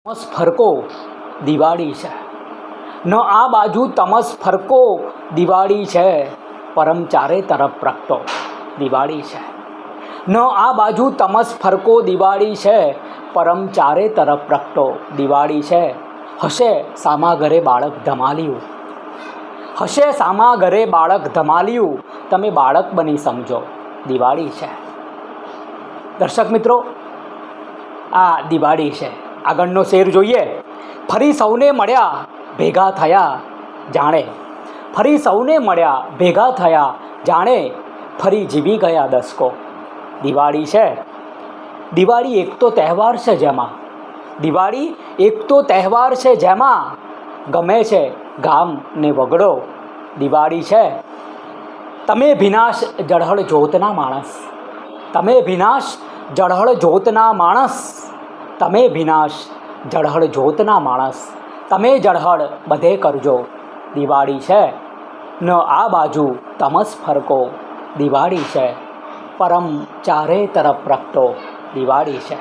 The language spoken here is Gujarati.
તમસ ફરકો દિવાળી છે ન આ બાજુ તમસ ફરકો દિવાળી છે પરમ ચારે તરફ પ્રગટો દિવાળી છે ન આ બાજુ તમસ ફરકો દિવાળી છે પરમ ચારે તરફ પ્રગટો દિવાળી છે હશે સામા ઘરે બાળક ધમાલ્યું હશે સામા ઘરે બાળક ધમાલ્યું તમે બાળક બની સમજો દિવાળી છે। દર્શક મિત્રો આ દિવાળી છે। આગળનો શેર જોઈએ। ફરી સૌને મળ્યા ભેગા થયા જાણે ફરી સૌને મળ્યા ભેગા થયા જાણે ફરી જીવી ગયા દસકો દિવાળી છે। દિવાળી એક તો તહેવાર છે જેમાં દિવાળી એક તો તહેવાર છે જેમાં ગમે છે ગામ ને વગડો દિવાળી છે। તમે વિનાશ જળહળ જોતના માણસ તમે વિનાશ જળહળ જોતના માણસ તમે વિનાશ જળહળ જોતના માણસ તમે જળહળ બધે કરજો દિવાળી છે ન આ બાજુ તમસ ફરકો દિવાળી છે પરમ ચારે તરફ પ્રગટો દિવાળી છે।